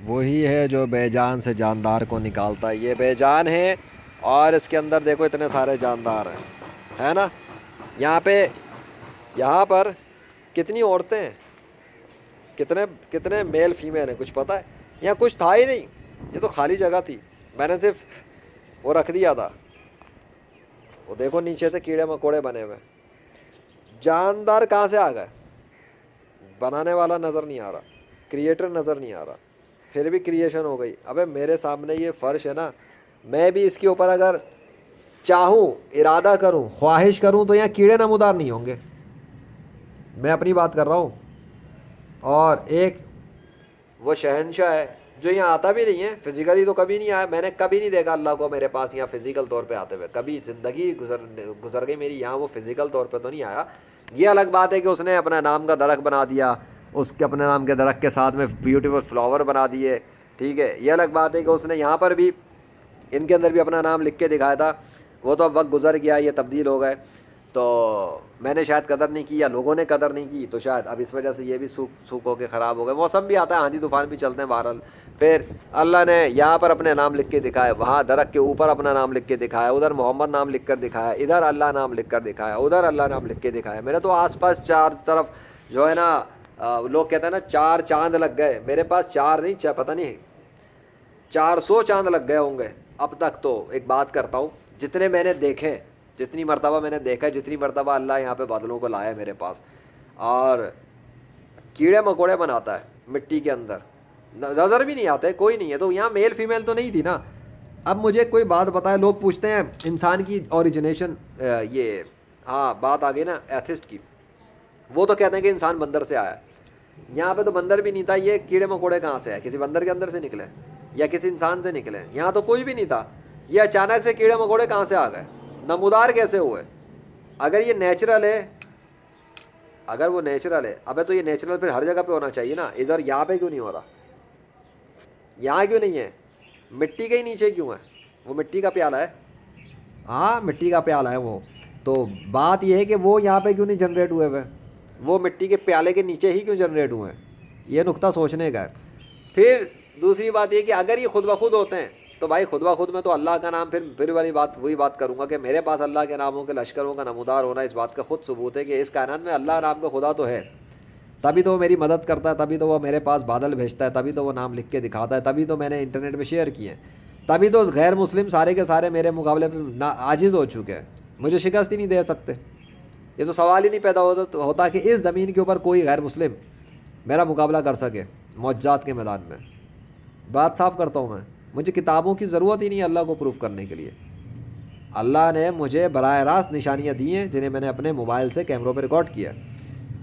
وہی ہے جو بے جان سے جاندار کو نکالتا ہے. یہ بے جان ہے اور اس کے اندر دیکھو اتنے سارے جاندار ہیں, ہے نا. یہاں پر کتنی عورتیں ہیں, کتنے کتنے میل فیمیل ہیں, کچھ پتہ ہے؟ یہاں کچھ تھا ہی نہیں, یہ تو خالی جگہ تھی, میں نے صرف وہ رکھ دیا تھا. وہ دیکھو نیچے سے کیڑے مکوڑے بنے ہوئے. جاندار کہاں سے آ گئے؟ بنانے والا نظر نہیں آ رہا, کریٹر نظر نہیں آ رہا, پھر بھی کریشن ہو گئی. ابے میرے سامنے یہ فرش ہے نا, میں بھی اس کے اوپر اگر چاہوں, ارادہ کروں, خواہش کروں تو یہاں کیڑے نمودار نہیں ہوں گے. میں اپنی بات کر رہا ہوں. اور ایک وہ شہنشاہ ہے جو یہاں آتا بھی نہیں ہے فزیکلی, تو کبھی نہیں آیا, میں نے کبھی نہیں دیکھا اللہ کو میرے پاس یہاں فزیکل طور پہ آتے ہوئے. کبھی زندگی گزر گئی میری یہاں, وہ فزیکل طور پہ تو نہیں آیا. یہ الگ بات ہے کہ اس نے اپنا نام کا درخت بنا دیا, اس کے اپنے نام کے درخت کے ساتھ میں بیوٹیفل فلاور بنا دیے, ٹھیک ہے. یہ الگ بات ہے کہ اس نے یہاں پر بھی ان کے اندر بھی اپنا نام لکھ کے دکھایا تھا. وہ تو اب وقت گزر گیا, یہ تبدیل ہو گئے, تو میں نے شاید قدر نہیں کی یا لوگوں نے قدر نہیں کی, تو شاید اب اس وجہ سے یہ بھی سوکھ ہو کے خراب ہو گئے. موسم بھی آتا ہے, آندھی طوفان بھی چلتے ہیں بہرحال. پھر اللہ نے یہاں پر اپنے نام لکھ کے دکھایا, وہاں درخت کے اوپر اپنا نام لکھ کے دکھایا, ادھر محمد نام لکھ کر دکھایا, ادھر اللہ نام لکھ کر دکھایا, ادھر اللہ نام لکھ کے دکھایا. میرے تو آس پاس چار طرف جو ہے نا, لوگ کہتے ہیں نا 4 چاند لگ گئے, میرے پاس 4 نہیں, پتہ نہیں 400 چاند لگ گئے ہوں گے اب تک. تو ایک بات کرتا ہوں, جتنے میں نے دیکھے, جتنی مرتبہ میں نے دیکھا, جتنی مرتبہ اللہ یہاں پہ بادلوں کو لایا میرے پاس, اور کیڑے مکوڑے بناتا ہے مٹی کے اندر, نظر بھی نہیں آتے, کوئی نہیں ہے. تو یہاں میل فیمیل تو نہیں تھی نا. اب مجھے کوئی بات بتائے, لوگ پوچھتے ہیں انسان کی اوریجنیشن, یہ ہاں بات آ گئی نا ایتھسٹ کی, وہ تو کہتے ہیں کہ انسان بندر سے آیا. یہاں پہ تو بندر بھی نہیں تھا, یہ کیڑے مکوڑے کہاں سے آئے؟ کسی بندر کے اندر سے نکلے یا کسی انسان سے نکلے؟ یہاں تو کوئی بھی نہیں تھا, یہ اچانک سے کیڑے مکوڑے کہاں سے آ گئے؟ نمودار کیسے ہوئے؟ اگر یہ نیچرل ہے, اگر وہ نیچرل ہے, ابے تو یہ نیچرل پھر ہر جگہ پہ ہونا چاہیے نا. ادھر یہاں پہ کیوں نہیں ہو رہا؟ یہاں کیوں نہیں ہے؟ مٹی کے ہی نیچے کیوں ہے؟ وہ مٹی کا پیالہ ہے, ہاں مٹی کا پیالہ ہے وہ. تو بات یہ ہے کہ وہ یہاں پہ کیوں نہیں جنریٹ ہوئے ہوئے, وہ مٹی کے پیالے کے نیچے ہی کیوں جنریٹ ہوئے ہیں؟ یہ نقطہ سوچنے کا ہے. پھر دوسری بات یہ کہ اگر یہ خود بخود ہوتے ہیں تو بھائی خود بخود میں تو اللہ کا نام, پھر والی بات وہی بات کروں گا کہ میرے پاس اللہ کے ناموں کے لشکروں کا نمودار ہونا اس بات کا خود ثبوت ہے کہ اس کائنات میں اللہ نام کا خدا تو ہے. تبھی تو وہ میری مدد کرتا ہے, تبھی تو وہ میرے پاس بادل بھیجتا ہے, تبھی تو وہ نام لکھ کے دکھاتا ہے, تبھی تو میں نے انٹرنیٹ پہ شیئر کیے ہیں, تبھی تو غیر مسلم سارے کے سارے میرے مقابلے پہ عاجز ہو چکے ہیں, مجھے شکست ہی نہیں دے سکتے. یہ تو سوال ہی نہیں پیدا ہوتا کہ اس زمین کے اوپر کوئی غیر مسلم میرا مقابلہ کر سکے معجزات کے میدان میں. بات صاف کرتا ہوں میں, مجھے کتابوں کی ضرورت ہی نہیں ہے اللہ کو پروف کرنے کے لیے. اللہ نے مجھے براہ راست نشانیاں دی ہیں جنہیں میں نے اپنے موبائل سے کیمروں پہ ریکارڈ کیا,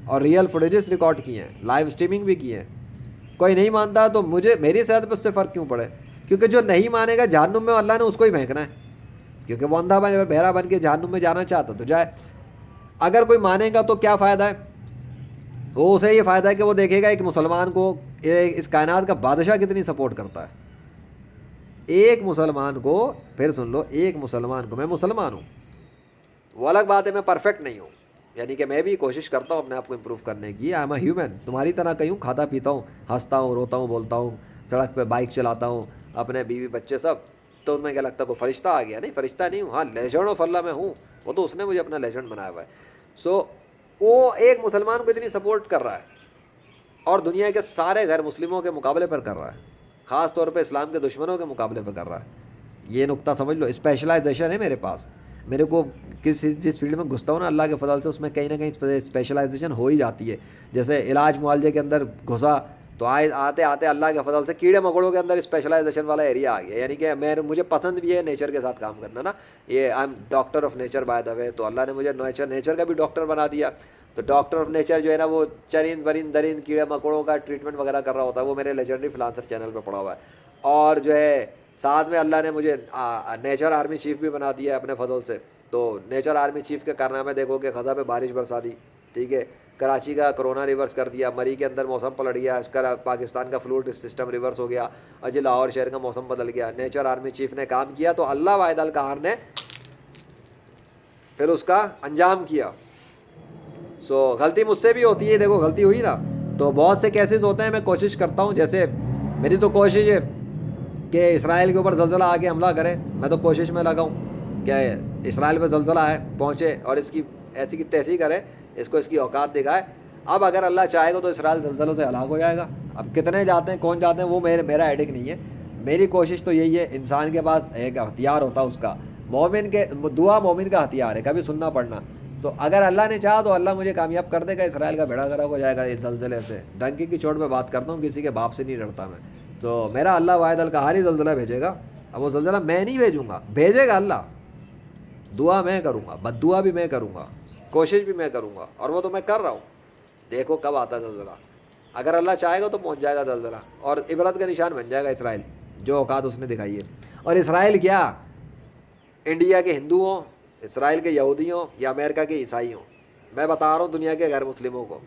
اور ریئل فوٹیجز ریکارڈ کیے ہیں, لائیو اسٹریمنگ بھی کی ہے. کوئی نہیں مانتا تو مجھے, میری صحت پہ اس سے فرق کیوں پڑے؟ کیونکہ جو نہیں مانے گا جہنم میں اللہ نے اس کو ہی پھینکنا ہے, کیونکہ وہ اندھا بن بہرا بن کے جہنم میں جانا چاہتا تو جائے. اگر کوئی مانے گا تو کیا فائدہ ہے؟ وہ اسے یہ فائدہ ہے کہ وہ دیکھے گا ایک مسلمان کو اس کائنات کا بادشاہ کتنی سپورٹ کرتا ہے. ایک مسلمان کو, پھر سن لو, ایک مسلمان کو, میں مسلمان ہوں, وہ الگ بات ہے میں پرفیکٹ نہیں ہوں, یعنی کہ میں بھی کوشش کرتا ہوں اپنے آپ کو امپروو کرنے کی. آئی ایم اے ہیومن, تمہاری طرح کہیں کھاتا پیتا ہوں, ہنستا ہوں, روتا ہوں, بولتا ہوں, سڑک پہ بائک چلاتا ہوں, اپنے بیوی بچے سب. تو تمہیں کیا لگتا ہے کوئی فرشتہ آ گیا؟ نہیں, فرشتہ نہیں ہوں, ہاں لیجنڈ آف اللہ میں ہوں, وہ تو اس نے مجھے اپنا لیجنڈ بنایا ہوا ہے. سو وہ ایک مسلمان کو اتنی سپورٹ کر رہا ہے اور دنیا کے سارے غیر مسلموں کے مقابلے پر کر رہا ہے, خاص طور پہ اسلام کے دشمنوں کے مقابلے پہ کر رہا ہے. یہ نقطہ سمجھ لو, اسپیشلائزیشن ہے میرے پاس. میرے کو جس فیلڈ میں گھستا ہوں نا اللہ کے فضل سے, اس میں کہیں نہ کہیں اسپیشلائزیشن ہو ہی جاتی ہے. جیسے علاج معالجے کے اندر گھسا تو آتے آتے اللہ کے فضل سے کیڑے مکوڑوں کے اندر اسپیشلائزیشن والا ایریا آ گیا. یعنی کہ مجھے پسند بھی ہے نیچر کے ساتھ کام کرنا نا, یہ I am doctor of nature by the way, تو اللہ نے مجھے نیچر کا بھی ڈاکٹر بنا دیا. تو ڈاکٹر آف نیچر جو ہے نا, وہ چرند برند درند کیڑے مکوڑوں کا ٹریٹمنٹ وغیرہ کر رہا ہوتا ہے, وہ میرے لیجنڈری فلانسر چینل پہ پڑا ہوا ہے. اور جو ہے ساتھ میں اللہ نے مجھے نیچر آرمی چیف بھی بنا دیا ہے اپنے فضل سے. تو نیچر آرمی چیف کے کارنامے دیکھو کہ خزاں پہ بارش برسا دی, ٹھیک ہے, کراچی کا کرونا ریورس کر دیا, مری کے اندر موسم پلٹ گیا, اس کا پاکستان کا فلوڈ سسٹم ریورس ہو گیا, اجی لاہور شہر کا موسم بدل گیا. نیچر آرمی چیف نے کام کیا تو اللہ واحد القہار نے پھر اس کا انجام کیا. غلطی مجھ سے بھی ہوتی ہے, دیکھو غلطی ہوئی نا, تو بہت سے کیسز ہوتے ہیں, میں کوشش کرتا ہوں, جیسے میری تو کوشش ہے کہ اسرائیل کے اوپر زلزلہ آ کے حملہ کرے. میں تو کوشش میں لگا ہوں کہ اسرائیل پہ زلزلہ ہے پہنچے اور اس کی ایسی کی تیسی کرے, اس کو اس کی اوقات دکھائے. اب اگر اللہ چاہے گا تو اسرائیل زلزلوں سے ہلاک ہو جائے گا. اب کتنے جاتے ہیں کون جاتے ہیں وہ میرا ہیڈک نہیں ہے. میری کوشش تو یہی ہے, انسان کے پاس ایک ہتھیار ہوتا ہے اس کا, مومن کے دعا مومن کا ہتھیار ہے, کبھی سننا پڑنا. تو اگر اللہ نے چاہا تو اللہ مجھے کامیاب کر دے گا, اسرائیل کا بیڑا غرق ہو جائے گا اس زلزلے سے. ڈنکی کی چوٹ پہ بات کرتا ہوں, کسی کے باپ سے نہیں ڈرتا میں. تو میرا اللہ واحد القہار ہی زلزلہ بھیجے گا. اب وہ زلزلہ میں نہیں بھیجوں گا, بھیجے گا اللہ. دعا میں کروں گا, بد دعا بھی میں کروں گا, کوشش بھی میں کروں گا, اور وہ تو میں کر رہا ہوں. دیکھو کب آتا ہے زلزلہ. اگر اللہ چاہے گا تو پہنچ جائے گا زلزلہ, اور عبرت کا نشان بن جائے گا اسرائیل, جو اوقات اس نے دکھائی ہے. اور اسرائیل کیا انڈیا کے ہندوؤں, اسرائیل کے یہودیوں یا امریکہ کے عیسائیوں, میں بتا رہا ہوں دنیا کے غیر مسلموں کو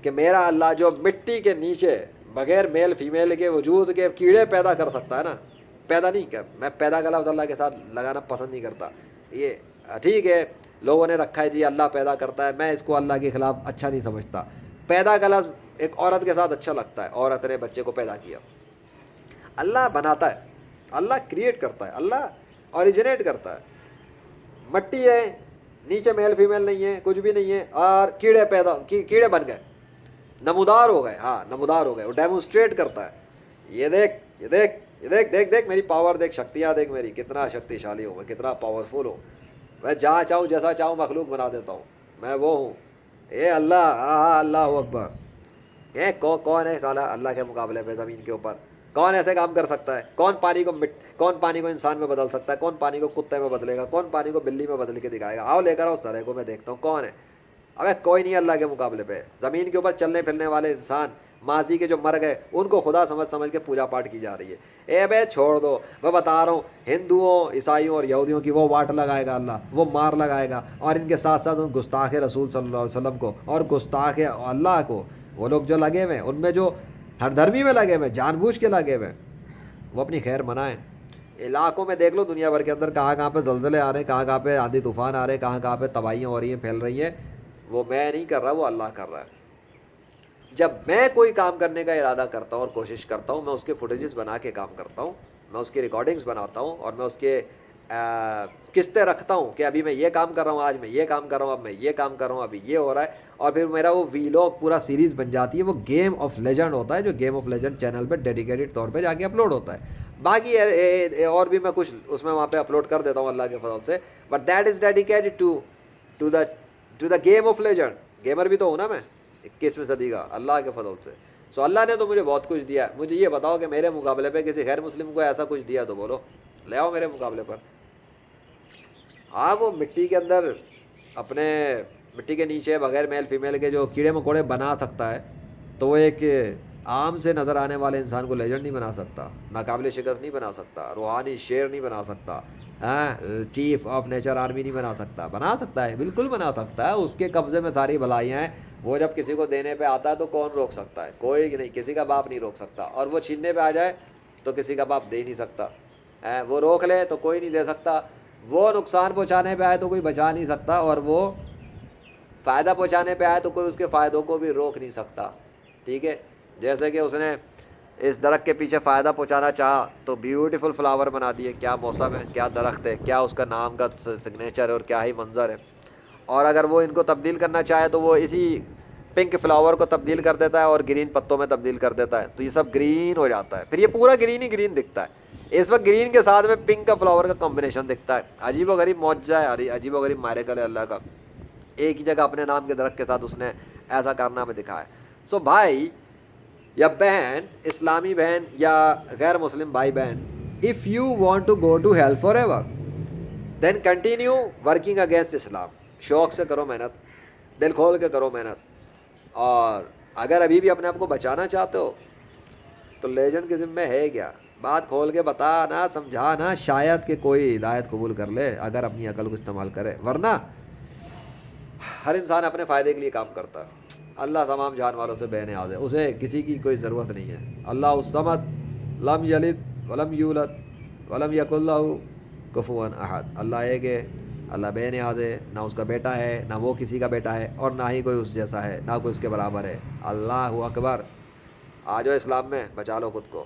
کہ میرا اللہ جو مٹی کے نیچے بغیر میل فیمیل کے وجود کے کیڑے پیدا کر سکتا ہے نا, پیدا نہیں کر, میں پیدا کا لفظ اللہ کے ساتھ لگانا پسند نہیں کرتا. یہ ٹھیک ہے لوگوں نے رکھا ہے جی اللہ پیدا کرتا ہے, میں اس کو اللہ کے خلاف اچھا نہیں سمجھتا. پیدا کا لفظ ایک عورت کے ساتھ اچھا لگتا ہے, عورت نے بچے کو پیدا کیا. اللہ بناتا ہے, اللہ کریٹ کرتا ہے, اللہ اوریجنیٹ کرتا ہے. مٹی ہے, نیچے میل فیمیل نہیں ہے, کچھ بھی نہیں ہے, اور کیڑے بن گئے, نمودار ہو گئے. ہاں نمودار ہو گئے, وہ ڈیمونسٹریٹ کرتا ہے. یہ دیکھ یہ دیکھ یہ دیکھ دیکھ دیکھ میری پاور دیکھ, شکتیاں دیکھ میری, کتنا شکتیشالی ہوں میں, کتنا پاورفل ہوں میں, جہاں چاہوں جیسا چاہوں مخلوق بنا دیتا ہوں, میں وہ ہوں. اے اللہ, ہاں اللہ اکبر. یہ کون ہے سالہ اللہ کے مقابلے پہ زمین کے اوپر؟ کون ایسے کام کر سکتا ہے؟ کون پانی کو انسان میں بدل سکتا ہے؟ کون پانی کو کتے میں بدلے گا؟ کون پانی کو بلی میں بدل کے دکھائے گا؟ آؤ لے کر آؤ سارے کو, میں دیکھتا ہوں کون ہے. ابے کوئی نہیں اللہ کے مقابلے پہ. زمین کے اوپر چلنے پھرنے والے انسان, ماضی کے جو مر گئے, ان کو خدا سمجھ کے پوجا پاٹ کی جا رہی ہے. اے بے چھوڑ دو, میں بتا رہا ہوں ہندوؤں عیسائیوں اور یہودیوں کی وہ واٹ لگائے گا اللہ, وہ مار لگائے گا. اور ان کے ساتھ ساتھ ان گستاخ رسول صلی اللہ علیہ وسلم کو اور گستاخ اللہ کو, وہ لوگ جو لگے ہوئے ہیں ان میں, جو ہر دھرمی میں لگے ہوئے, جان بوجھ کے لگے ہوئے, وہ اپنی خیر منائیں. علاقوں میں دیکھ لو دنیا بھر کے اندر کہاں کہاں پہ زلزلے آ رہے ہیں, کہاں کہاں پہ آندھی طوفان آ رہے ہیں, کہاں کہاں پہ تباہیاں ہو رہی ہیں, پھیل رہی ہیں. وہ میں نہیں کر رہا, وہ اللہ کر رہا ہے. جب میں کوئی کام کرنے کا ارادہ کرتا ہوں اور کوشش کرتا ہوں, میں اس کے فوٹیجز بنا کے کام کرتا ہوں, میں اس کی ریکارڈنگز بناتا ہوں, اور میں اس کے قسطیں رکھتا ہوں کہ ابھی میں یہ کام کر رہا ہوں, آج میں یہ کام کر رہا ہوں, اب میں یہ کام کر رہا ہوں, ابھی یہ ہو رہا ہے. اور پھر میرا وہ ویلاگ پورا سیریز بن جاتی ہے. وہ گیم آف لیجنڈ ہوتا ہے, جو گیم آف لیجنڈ چینل پہ ڈیڈیکیٹڈ طور پہ جا کے اپلوڈ ہوتا ہے. باقی اور بھی میں کچھ اس میں وہاں پہ اپلوڈ کر دیتا ہوں اللہ کے فضل سے, but that is dedicated to the game of legend. Gamer بھی تو ہوں نا میں 21ویں صدی کا اللہ کے فضل سے. سو اللہ نے تو مجھے بہت کچھ دیا. مجھے یہ بتاؤ کہ میرے مقابلے پہ کسی غیر مسلم کو ایسا کچھ دیا تو بولو, لے آؤ میرے مقابلے پر. ہاں وہ مٹی کے اندر اپنے مٹی کے نیچے بغیر میل فیمیل کے جو کیڑے مکوڑے بنا سکتا ہے, تو وہ ایک عام سے نظر آنے والے انسان کو لیجنڈ نہیں بنا سکتا, ناقابل شکست نہیں بنا سکتا, روحانی شیر نہیں بنا سکتا, چیف آف نیچر آرمی نہیں بنا سکتا. بنا سکتا ہے, بالکل بنا سکتا ہے. اس کے قبضے میں ساری بھلائیاں ہیں. وہ جب کسی کو دینے پہ آتا ہے تو کون روک سکتا ہے؟ کوئی نہیں, کسی کا باپ نہیں روک سکتا. اور وہ چھیننے پہ آ جائے تو کسی کا باپ دے ہی نہیں سکتا. وہ روک لے تو کوئی نہیں دے سکتا. وہ نقصان پہنچانے پہ آئے تو کوئی بچا نہیں سکتا, اور وہ فائدہ پہنچانے پہ آئے تو کوئی اس کے فائدوں کو بھی روک نہیں سکتا. ٹھیک ہے, جیسے کہ اس نے اس درخت کے پیچھے فائدہ پہنچانا چاہا تو بیوٹیفل فلاور بنا دیے. کیا موسم ہے, کیا درخت ہے, کیا اس کا نام کا سگنیچر ہے, اور کیا ہی منظر ہے. اور اگر وہ ان کو تبدیل کرنا چاہے تو وہ اسی پنک فلاور کو تبدیل کر دیتا ہے اور گرین پتوں میں تبدیل کر دیتا ہے, تو یہ سب گرین ہو جاتا ہے. پھر یہ پورا گرین ہی گرین دکھتا ہے. اس وقت گرین کے ساتھ میں پنک کا فلاور کا کمبینیشن دکھتا ہے. عجیب و غریب معجزہ ہے, عجیب و غریب میریکل ہے اللہ کا. ایک ہی جگہ اپنے نام کے درخت کے ساتھ اس نے ایسا کارنامہ دکھایا. سو بھائی یا بہن, اسلامی بہن یا غیر مسلم بھائی بہن, if you want to go to hell forever then continue working against Islam. شوق سے کرو محنت, دل کھول کے کرو محنت. اور اگر ابھی بھی اپنے آپ کو بچانا چاہتے ہو تو لیجنڈ کے ذمہ ہے کیا؟ بات کھول کے بتانا, سمجھانا, شاید کہ کوئی ہدایت قبول کر لے اگر اپنی عقل کو استعمال کرے. ورنہ ہر انسان اپنے فائدے کے لیے کام کرتا ہے. اللہ تمام جان والوں سے بے نیاز ہے, اسے کسی کی کوئی ضرورت نہیں ہے. اللہ الصمد لم یلد ولم یولد ولم یکن لہ کفوا احد. اللہ ایک ہے, اللہ بے نیاز ہے, نہ اس کا بیٹا ہے, نہ وہ کسی کا بیٹا ہے, اور نہ ہی کوئی اس جیسا ہے, نہ کوئی اس کے برابر ہے. اللہ اکبر, آ جاؤ اسلام میں، بچا لو خود کو.